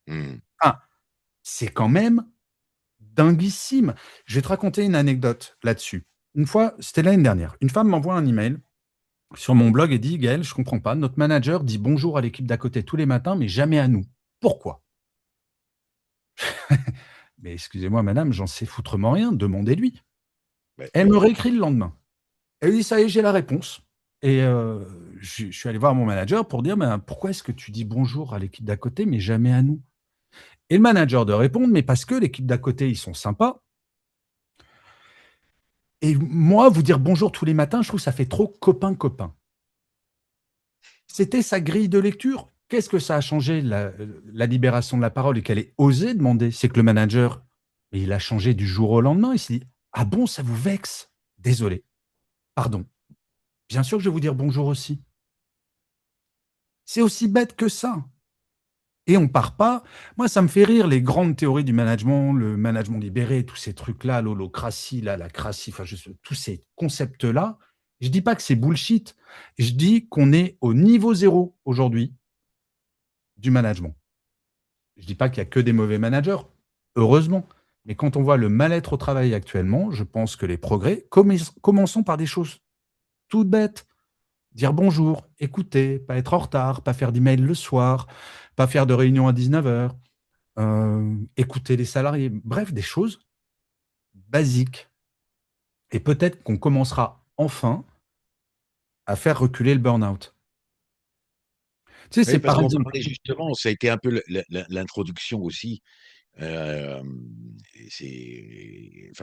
Mmh. Ah, c'est quand même dinguissime. Je vais te raconter une anecdote là-dessus. Une fois, c'était l'année dernière, une femme m'envoie un email sur mon blog et dit: «Gaël, je comprends pas, notre manager dit bonjour à l'équipe d'à côté tous les matins, mais jamais à nous. Pourquoi?» «Mais excusez-moi madame, j'en sais foutrement rien, demandez-lui». Ouais, Elle me réécrit le lendemain. Elle me dit: «Ça y est, j'ai la réponse», et je suis allé voir mon manager pour dire: «Ben, pourquoi est-ce que tu dis bonjour à l'équipe d'à côté, mais jamais à nous?» Et le manager de répondre: «Mais parce que l'équipe d'à côté, ils sont sympas, et moi, vous dire bonjour tous les matins, je trouve que ça fait trop copain-copain». C'était sa grille de lecture. Qu'est-ce que ça a changé la libération de la parole et qu'elle ait osé demander? C'est que le manager, mais il a changé du jour au lendemain. Il s'est dit: «Ah bon, ça vous vexe? Désolé, pardon. Bien sûr que je vais vous dire bonjour aussi». C'est aussi bête que ça, et on part pas. Moi, ça me fait rire les grandes théories du management, le management libéré, tous ces trucs-là, l'holocratie, là, la crassie, enfin, tous ces concepts-là. Je dis pas que c'est bullshit. Je dis qu'on est au niveau zéro aujourd'hui du management. Je dis pas qu'il y a que des mauvais managers, heureusement. Mais quand on voit le mal-être au travail actuellement, je pense que les progrès, commençons par des choses toutes bêtes. Dire bonjour, écouter, pas être en retard, pas faire d'emails le soir, pas faire de réunion à 19h, écouter les salariés. Bref, des choses basiques. Et peut-être qu'on commencera enfin à faire reculer le burn-out. Tu sais, Oui, c'est parce par qu'on exemple. parlait justement, ça a été un peu l'introduction aussi. Enfin,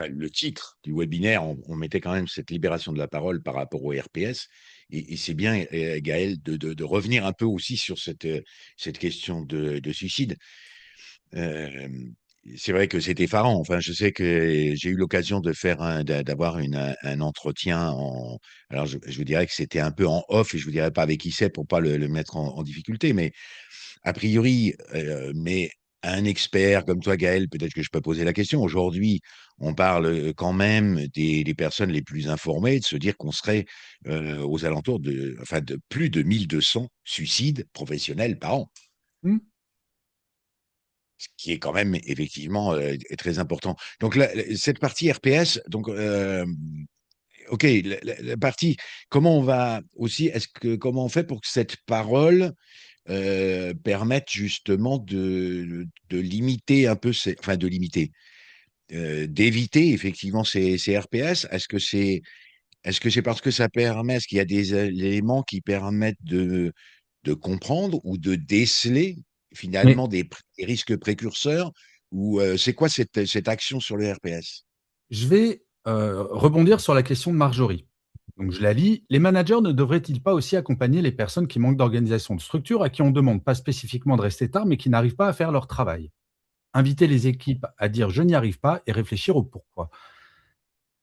le titre du webinaire, on mettait quand même cette libération de la parole par rapport au RPS. Et c'est bien, Gaël, de revenir un peu aussi sur cette question de suicide. Euh, c'est vrai que c'est effarant. Enfin, je sais que j'ai eu l'occasion de faire d'avoir un entretien alors je vous dirais que c'était un peu en off et je vous dirais pas avec qui c'est pour pas le mettre en difficulté, mais a priori, mais à un expert comme toi, Gaël, peut-être que je peux poser la question. Aujourd'hui, on parle quand même des personnes les plus informées, de se dire qu'on serait aux alentours enfin, de plus de 1200 suicides professionnels par an, Hmm. ce qui est quand même effectivement très important. Donc, cette partie RPS, donc, OK, la partie, comment on va aussi, comment on fait pour que cette parole permettent justement de limiter un peu enfin de limiter, d'éviter effectivement ces RPS? Est-ce que c'est parce que ça permet, est-ce qu'il y a des éléments qui permettent de comprendre ou de déceler Mais finalement des risques précurseurs? Ou c'est quoi cette action sur le RPS? je vais rebondir sur la question de Marjorie. Donc je la lis. Les managers ne devraient-ils pas aussi accompagner les personnes qui manquent d'organisation de structure, à qui on demande pas spécifiquement de rester tard, mais qui n'arrivent pas à faire leur travail? Inviter les équipes à dire je n'y arrive pas et réfléchir au pourquoi.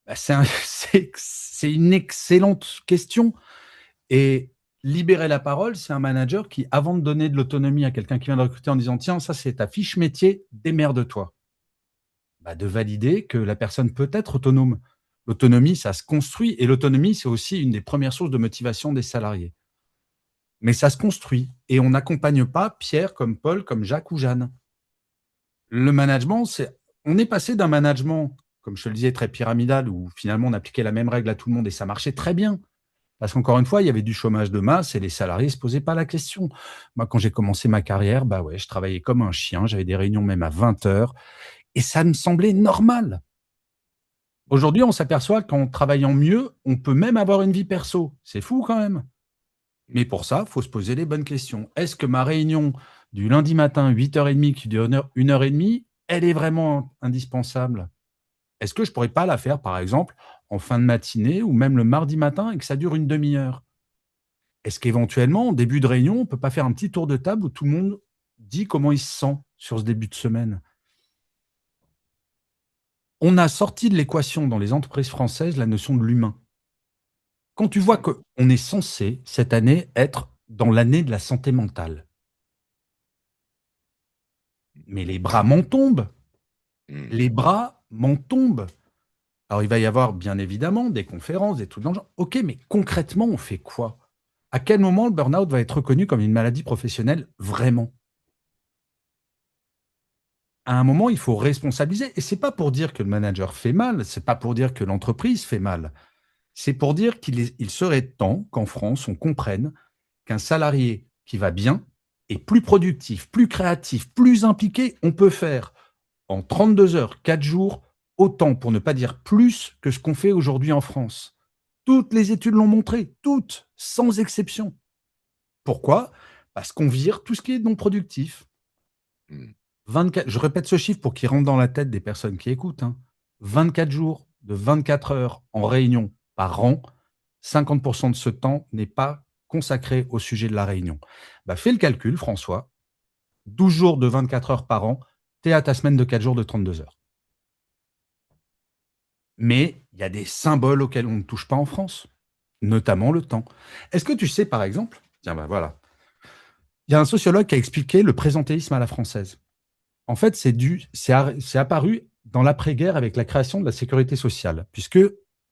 Bah, c'est une excellente question. Et libérer la parole, c'est un manager qui, avant de donner de l'autonomie à quelqu'un qui vient de recruter en disant tiens, ça c'est ta fiche métier, démerde-toi. Bah, de valider que la personne peut être autonome. L'autonomie, ça se construit, et l'autonomie, c'est aussi une des premières sources de motivation des salariés. Mais ça se construit, et on n'accompagne pas Pierre comme Paul, comme Jacques ou Jeanne. Le management, on est passé d'un management, comme je te le disais, très pyramidal, où finalement on appliquait la même règle à tout le monde et ça marchait très bien. Parce qu'encore une fois, il y avait du chômage de masse et les salariés ne se posaient pas la question. Moi, quand j'ai commencé ma carrière, bah ouais, je travaillais comme un chien, j'avais des réunions même à 20 heures et ça me semblait normal. Aujourd'hui, on s'aperçoit qu'en travaillant mieux, on peut même avoir une vie perso. C'est fou quand même. Mais pour ça, il faut se poser les bonnes questions. Est-ce que ma réunion du lundi matin, 8h30, qui dure 1 heure et demie, elle est vraiment indispensable? Est-ce que je ne pourrais pas la faire, par exemple, en fin de matinée ou même le mardi matin et que ça dure une demi-heure? Est-ce qu'éventuellement, en début de réunion, on ne peut pas faire un petit tour de table où tout le monde dit comment il se sent sur ce début de semaine? On a sorti de l'équation dans les entreprises françaises la notion de l'humain. Quand tu vois qu'on est censé, cette année, être dans l'année de la santé mentale, mais les bras m'en tombent. Mmh. Les bras m'en tombent. Alors, il va y avoir, bien évidemment, des conférences, des trucs dans le genre. OK, mais concrètement, on fait quoi? À quel moment le burn-out va être reconnu comme une maladie professionnelle vraiment? À un moment, il faut responsabiliser. Et c'est pas pour dire que le manager fait mal, c'est pas pour dire que l'entreprise fait mal. C'est pour dire il serait temps qu'en France, on comprenne qu'un salarié qui va bien est plus productif, plus créatif, plus impliqué. On peut faire en 32 heures, 4 jours, autant, pour ne pas dire plus, que ce qu'on fait aujourd'hui en France. Toutes les études l'ont montré, toutes, sans exception. Pourquoi? Parce qu'on vire tout ce qui est non productif. Mmh. 24, je répète ce chiffre pour qu'il rentre dans la tête des personnes qui écoutent, hein. 24 jours de 24 heures en réunion par an, 50% de ce temps n'est pas consacré au sujet de la réunion. Bah, fais le calcul, François. 12 jours de 24 heures par an, tu es à ta semaine de 4 jours de 32 heures. Mais il y a des symboles auxquels on ne touche pas en France, notamment le temps. Est-ce que tu sais, par exemple, tiens, bah voilà, il y a un sociologue qui a expliqué le présentéisme à la française. En fait, c'est apparu dans l'après-guerre avec la création de la sécurité sociale, puisque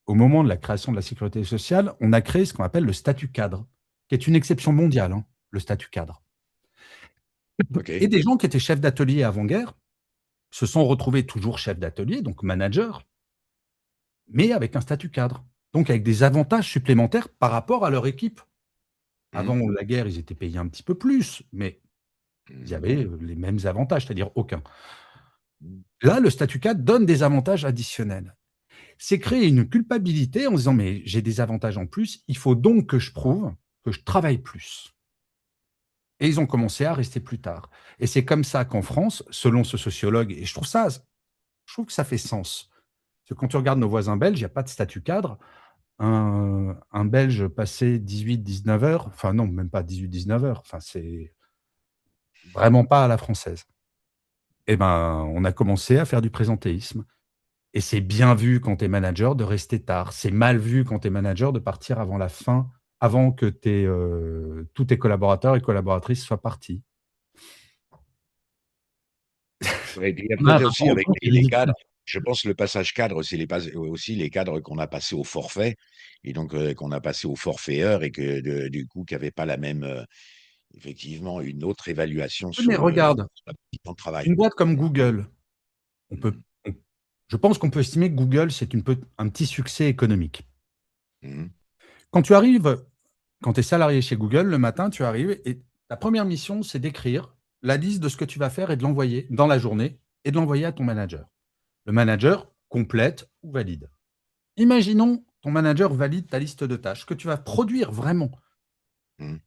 au moment de la création de la sécurité sociale, on a créé ce qu'on appelle le statut cadre, qui est une exception mondiale, hein, le statut cadre. Et OK. des gens qui étaient chefs d'atelier avant-guerre se sont retrouvés toujours chefs d'atelier, donc managers, mais avec un statut cadre, donc avec des avantages supplémentaires par rapport à leur équipe. Mmh. Avant la guerre, ils étaient payés un petit peu plus, mais ils Mmh. avaient les mêmes avantages, c'est-à-dire aucun. Mmh. Là, le statut cadre donne des avantages additionnels. C'est créer une culpabilité en disant: «Mais j'ai des avantages en plus, il faut donc que je prouve que je travaille plus», et ils ont commencé à rester plus tard, et c'est comme ça qu'en France, selon ce sociologue, et je trouve que ça fait sens. Parce que quand tu regardes nos voisins belges, il y a pas de statut cadre. Un Belge passé 18-19 heures, enfin non, même pas 18-19 heures, enfin c'est vraiment pas à la française. Et ben, on a commencé à faire du présentéisme. Et c'est bien vu quand tu es manager de rester tard. C'est mal vu quand tu es manager de partir avant la fin, avant que tous tes collaborateurs et collaboratrices soient partis. Ouais, et puis il y a On a un peut-être rapport aussi au avec temps qui est les ridicule. cadres. Je pense que le passage cadre, c'est aussi les cadres qu'on a passés au forfait et donc qu'on a passé au forfait heure et que du coup, qui n'avaient pas la même, effectivement, une autre évaluation Oui, mais regarde, sur la partie temps de travail. une boîte comme Google, on peut Mmh. on je pense qu'on peut estimer que Google, c'est un petit succès économique. Mmh. Quand tu arrives Quand tu es salarié chez Google, le matin, tu arrives et ta première mission, c'est d'écrire la liste de ce que tu vas faire et de l'envoyer dans la journée et de l'envoyer à ton manager. Le manager complète ou valide. Imaginons ton manager valide ta liste de tâches que tu vas produire vraiment. Mmh.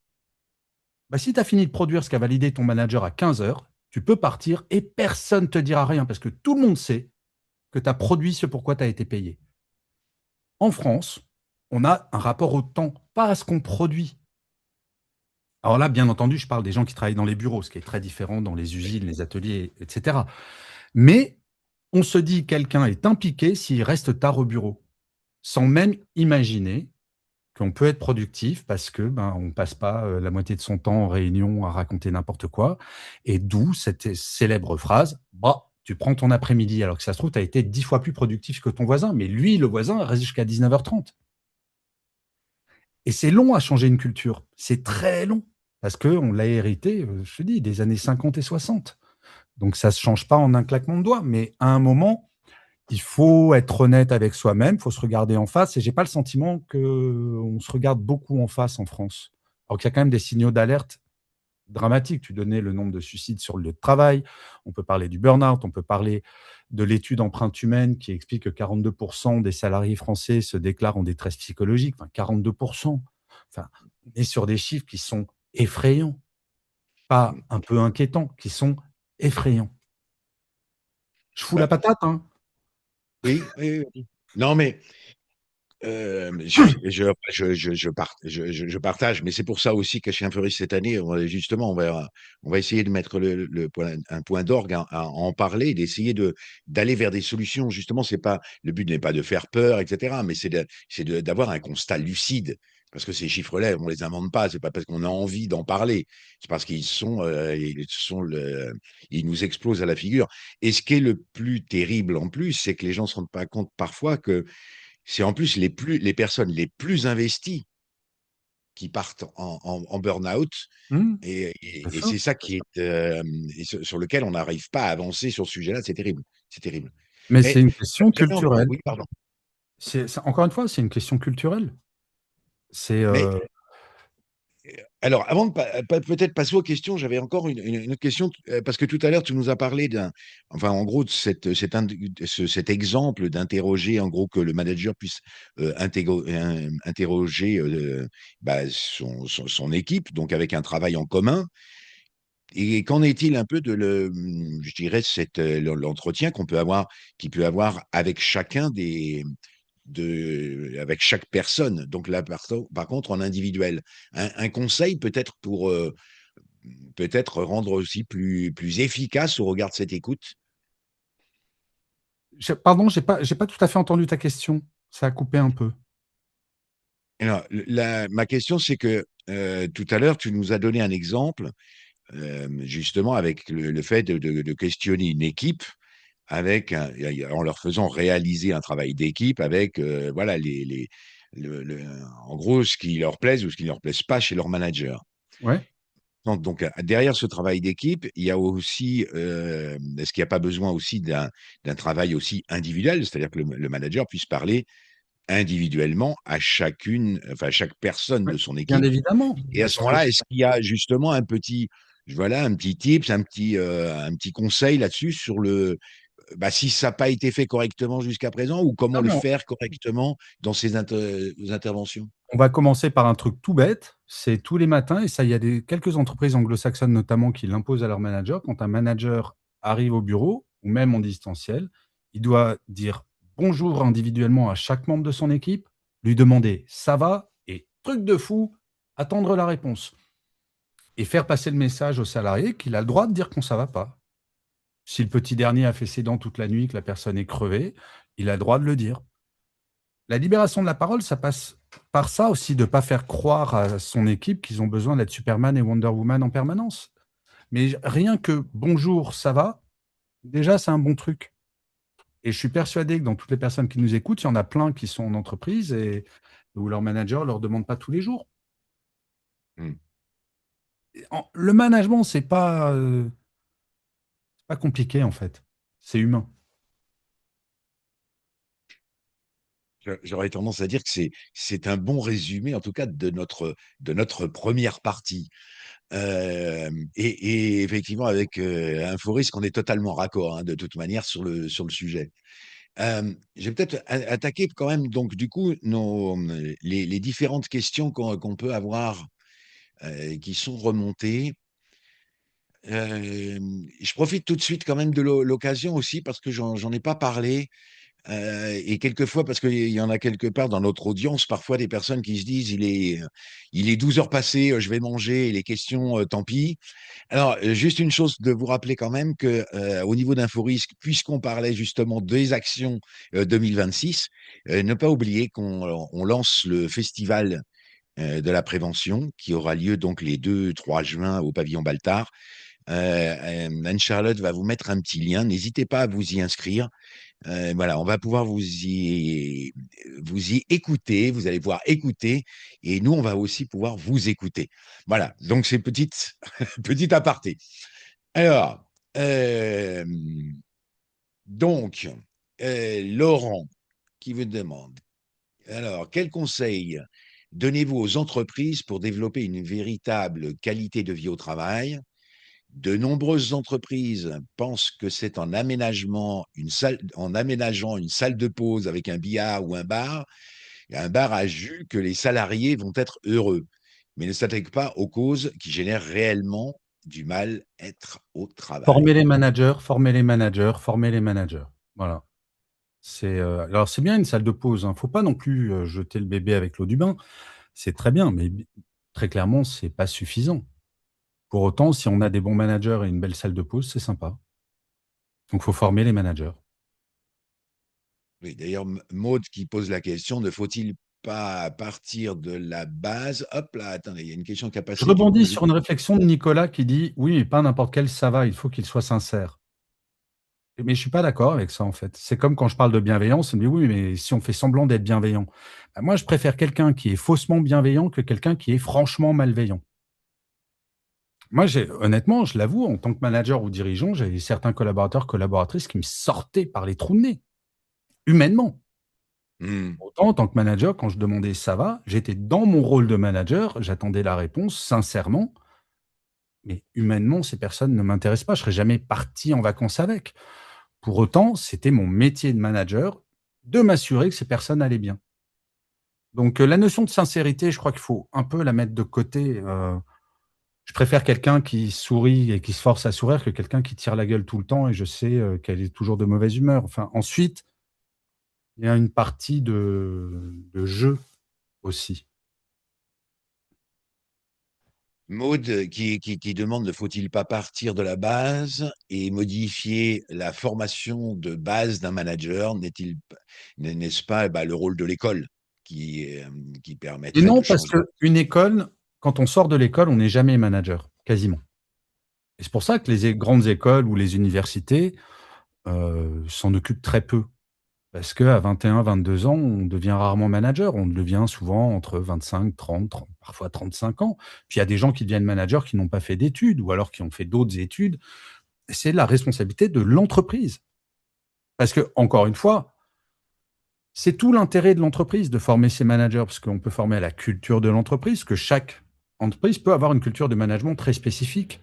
Bah, si tu as fini de produire ce qu'a validé ton manager à 15 heures, tu peux partir et personne ne te dira rien parce que tout le monde sait que tu as produit ce pourquoi tu as été payé. En France, on a un rapport au temps, pas à ce qu'on produit. Alors là, bien entendu, je parle des gens qui travaillent dans les bureaux, ce qui est très différent dans les usines, les ateliers, etc. Mais on se dit quelqu'un est impliqué s'il reste tard au bureau, sans même imaginer qu'on peut être productif parce que ben on passe pas la moitié de son temps en réunion à raconter n'importe quoi. Et d'où cette célèbre phrase: bah, tu prends ton après-midi, alors que ça se trouve, tu as été 10 fois plus productif que ton voisin, mais lui, le voisin, reste jusqu'à 19h30. Et c'est long à changer une culture. C'est très long. Parce qu'on l'a hérité, je te dis, des années 50 et 60. Donc ça ne se change pas en un claquement de doigts. Mais à un moment, il faut être honnête avec soi-même, il faut se regarder en face. Et j'ai pas le sentiment qu'on se regarde beaucoup en face en France. Alors qu'il y a quand même des signaux d'alerte dramatiques. Tu donnais le nombre de suicides sur le lieu de travail. On peut parler du burn-out. On peut parler de l'étude empreinte humaine qui explique que 42% des salariés français se déclarent en détresse psychologique. Enfin, 42%. Enfin, on est sur des chiffres qui sont effrayants, pas Mm. un peu inquiétants, qui sont effrayants. Je fous la Bah, patate, hein. oui, oui, oui. Non, mais je partage, mais c'est pour ça aussi qu'à chez Infeuris cette année, justement, on va essayer de mettre un point d'orgue à en parler, d'essayer d'aller vers des solutions. Justement, c'est pas, le but n'est pas de faire peur, etc., mais d'avoir un constat lucide. Parce que ces chiffres-là, on les invente pas. C'est pas parce qu'on a envie d'en parler. C'est parce ils nous explosent à la figure. Et ce qui est le plus terrible en plus, c'est que les gens se rendent pas compte parfois que c'est en plus les personnes les plus investies qui partent en burn-out. Mmh, bien Et sûr. c'est ça qui est, et sur lequel on n'arrive pas à avancer sur ce sujet-là. C'est terrible. C'est terrible. Mais c'est Mais une question j'avais encore, culturelle. oui, pardon. Encore une fois, c'est une question culturelle. C'est, Mais alors, avant de peut-être passer aux questions, j'avais encore une autre question, parce que tout à l'heure, tu nous as parlé enfin, en gros, de cet exemple d'interroger, en gros, que le manager puisse interroger bah, son équipe, donc avec un travail en commun. Et qu'en est-il un peu je dirais, l'entretien qui peut avoir avec avec chaque personne. Donc là, par contre, en individuel. Un conseil peut-être pour peut-être rendre aussi plus efficace au regard de cette écoute. pardon, j'ai pas tout à fait entendu ta question. Ça a coupé un peu. Alors, ma question, c'est que tout à l'heure, tu nous as donné un exemple, justement, avec le fait de questionner une équipe en leur faisant réaliser un travail d'équipe avec, voilà, en gros, ce qui leur plaise ou ce qui ne leur plaise pas chez leur manager. Ouais. Donc, derrière ce travail d'équipe, il y a aussi, est-ce qu'il n'y a pas besoin aussi d'un travail aussi individuel, c'est-à-dire que le manager puisse parler individuellement à enfin, à chaque personne Ouais, de son bien équipe. évidemment, Et à ce parce que moment-là, est-ce qu'il y a justement voilà, un petit tips, un petit conseil là-dessus sur bah, si ça n'a pas été fait correctement jusqu'à présent ou comment non, le mais faire correctement dans ces interventions? on va commencer par un truc tout bête, c'est tous les matins et ça, il y a quelques entreprises anglo-saxonnes notamment qui l'imposent à leurs managers. Quand un manager arrive au bureau ou même en distanciel, il doit dire bonjour individuellement à chaque membre de son équipe, lui demander «ça va?» et truc de fou, attendre la réponse et faire passer le message au salarié qu'il a le droit de dire quand ça va pas. Si le petit dernier a fait ses dents toute la nuit, que la personne est crevée, il a le droit de le dire. La libération de la parole, ça passe par ça aussi, de ne pas faire croire à son équipe qu'ils ont besoin d'être Superman et Wonder Woman en permanence. Mais rien que «bonjour, ça va?» déjà, c'est un bon truc et je suis persuadé que dans toutes les personnes qui nous écoutent, il y en a plein qui sont en entreprise et où leur manager ne leur demande pas tous les jours. Mmh. Le management, c'est pas compliqué en fait, c'est humain. J'aurais tendance à dire que c'est un bon résumé, en tout cas, de notre première partie. Et effectivement, avec Inforisque, on est totalement raccord, hein, de toute manière, sur le sujet. Je vais peut-être attaquer quand même, donc, du coup, les différentes questions qu'on peut avoir, qui sont remontées. Je profite tout de suite quand même de l'occasion aussi, parce que j'en ai pas parlé. Et quelquefois, parce qu'il y en a quelque part dans notre audience, parfois des personnes qui se disent il est 12 heures passées, je vais manger, et les questions, tant pis. Alors, juste une chose de vous rappeler quand même que au niveau d'Inforisque, puisqu'on parlait justement des actions 2026, ne pas oublier qu'on lance le festival de la prévention qui aura lieu donc les 2 3 juin au pavillon Baltard. Anne-Charlotte va vous mettre un petit lien. N'hésitez pas à vous y inscrire. Voilà, on va pouvoir vous y écouter, vous allez pouvoir écouter et nous, on va aussi pouvoir vous écouter. Voilà, donc c'est petite petit aparté. Alors, donc, Laurent qui vous demande, alors, quels conseils donnez-vous aux entreprises pour développer une véritable qualité de vie au travail? De nombreuses entreprises pensent que c'est en aménageant une salle de pause avec un billard ou un bar à jus que les salariés vont être heureux, mais ne s'attaquent pas aux causes qui génèrent réellement du mal-être au Former travail. les managers, former les managers, former les managers. Voilà. Alors c'est bien une salle de pause, hein. Faut pas non plus, jeter le bébé avec l'eau du bain. C'est très bien, mais très clairement, c'est pas suffisant. Pour autant, si on a des bons managers et une belle salle de pause, c'est sympa. Donc faut former les managers. Oui, d'ailleurs, Maud qui pose la question, ne faut-il pas partir de la base? Hop là, attendez, il y a une question qui a Je passé, tu peux rebondis me sur une réflexion de Nicolas qui dit: «Oui, mais pas n'importe quel ça va, il faut qu'il soit sincère». Mais je suis pas d'accord avec ça, en fait. C'est comme quand je parle de bienveillance, on me dit: «Oui, mais si on fait semblant d'être bienveillant». Bah, moi, je préfère quelqu'un qui est faussement bienveillant que quelqu'un qui est franchement malveillant. Moi, honnêtement, je l'avoue, en tant que manager ou dirigeant, j'avais certains collaborateurs, collaboratrices qui me sortaient par les trous de nez, humainement. Mmh. Autant en tant que manager, quand je demandais: «Ça va?», j'étais dans mon rôle de manager, j'attendais la réponse sincèrement, mais humainement, ces personnes ne m'intéressent pas, je serais jamais parti en vacances avec. Pour autant, c'était mon métier de manager de m'assurer que ces personnes allaient bien. Donc, la notion de sincérité, je crois qu'il faut un peu la mettre de côté. Je préfère quelqu'un qui sourit et qui se force à sourire que quelqu'un qui tire la gueule tout le temps et je sais, qu'elle est toujours de mauvaise humeur. Enfin, ensuite, il y a une partie de jeu aussi. Maud qui demande, ne faut-il pas partir de la base et modifier la formation de base d'un manager? N'est-ce pas, bah, le rôle de l'école qui Et permettrait de non, parce changer? qu'une école, quand on sort de l'école, on n'est jamais manager, quasiment. Et c'est pour ça que grandes écoles ou les universités, s'en occupent très peu. Parce qu'à 21-22 ans, on devient rarement manager. On le devient souvent entre 25, 30, parfois 35 ans. Puis il y a des gens qui deviennent managers qui n'ont pas fait d'études ou alors qui ont fait d'autres études. C'est la responsabilité de l'entreprise. Parce que, encore une fois, c'est tout l'intérêt de l'entreprise de former ses managers, parce qu'on peut former à la culture de l'entreprise, que chaque entreprise peut avoir une culture de management très spécifique.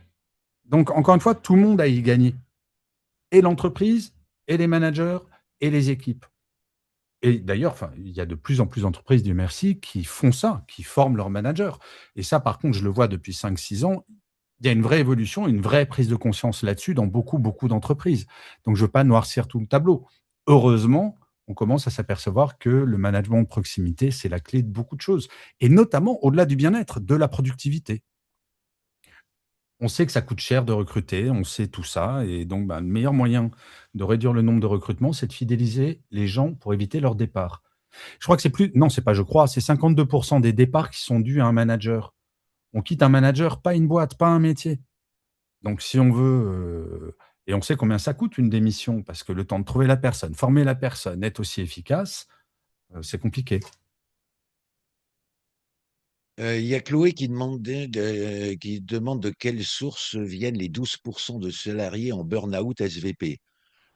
Donc, encore une fois, tout le monde a y gagné. Et l'entreprise, et les managers, et les équipes. Et d'ailleurs, enfin, il y a de plus en plus d'entreprises, Dieu merci, qui font ça, qui forment leurs managers. Et ça, par contre, je le vois depuis 5-6 ans, il y a une vraie évolution, une vraie prise de conscience là-dessus dans beaucoup, beaucoup d'entreprises. Donc je ne veux pas noircir tout le tableau. Heureusement, on commence à s'apercevoir que le management de proximité, c'est la clé de beaucoup de choses et notamment au-delà du bien-être, de la productivité. On sait que ça coûte cher de recruter, on sait tout ça et donc bah, le meilleur moyen de réduire le nombre de recrutements, c'est de fidéliser les gens pour éviter leur départ. Je crois que c'est plus non, c'est pas je crois, c'est 52 des départs qui sont dus à un manager. On quitte un manager, pas une boîte, pas un métier. Donc si on veut, et on sait combien ça coûte une démission parce que le temps de trouver la personne, former la personne, être aussi efficace, c'est compliqué. Il y a Chloé qui demande de quelle source viennent les 12% de salariés en burn-out SVP.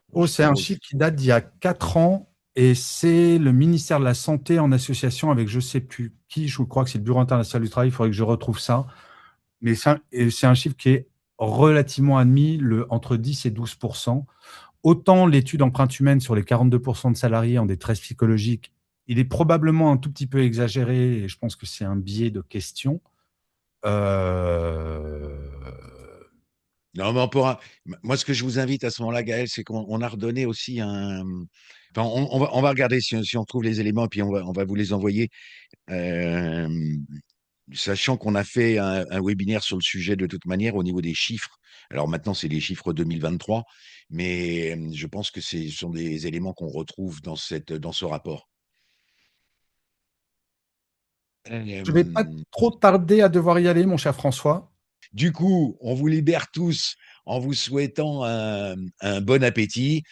Bon, Oh, je c'est un pense chiffre qui date d'il y a 4 ans et c'est le ministère de la santé en association avec je sais plus qui, je crois que c'est le Bureau international du travail, il faudrait que je retrouve ça. Mais c'est un chiffre qui est relativement admis, entre 10 et 12. Autant l'étude empreinte humaine sur les 42 de salariés en détresse psychologique, il est probablement un tout petit peu exagéré et je pense que c'est un biais de question. Heu, non, mais on pourra. Moi, ce que je vous invite à ce moment-là, Gaël, c'est qu'on a redonné aussi un. Enfin, on va regarder si on trouve les éléments, puis on va vous les envoyer. Euh, Sachant qu'on a fait un webinaire sur le sujet de toute manière au niveau des chiffres. Alors maintenant, c'est les chiffres 2023, mais je pense que ce sont des éléments qu'on retrouve dans ce rapport. je vais pas Euh, trop tarder à devoir y aller, mon cher François. Du coup, on vous libère tous en vous souhaitant un bon appétit.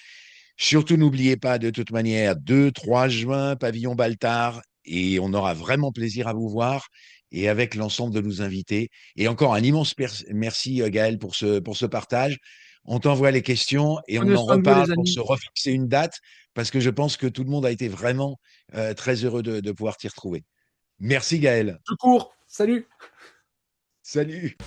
Surtout, n'oubliez pas, de toute manière, 2-3 juin, pavillon Baltard, et on aura vraiment plaisir à vous voir et avec l'ensemble de nos invités. Et encore un immense merci, Gaël, pour ce partage. On t'envoie les questions et on Prenez en soin de vous, reparle les pour amis. se refixer une date parce que je pense que tout le monde a été vraiment très heureux de pouvoir t'y retrouver. Merci Gaël. Je cours. Salut. Salut.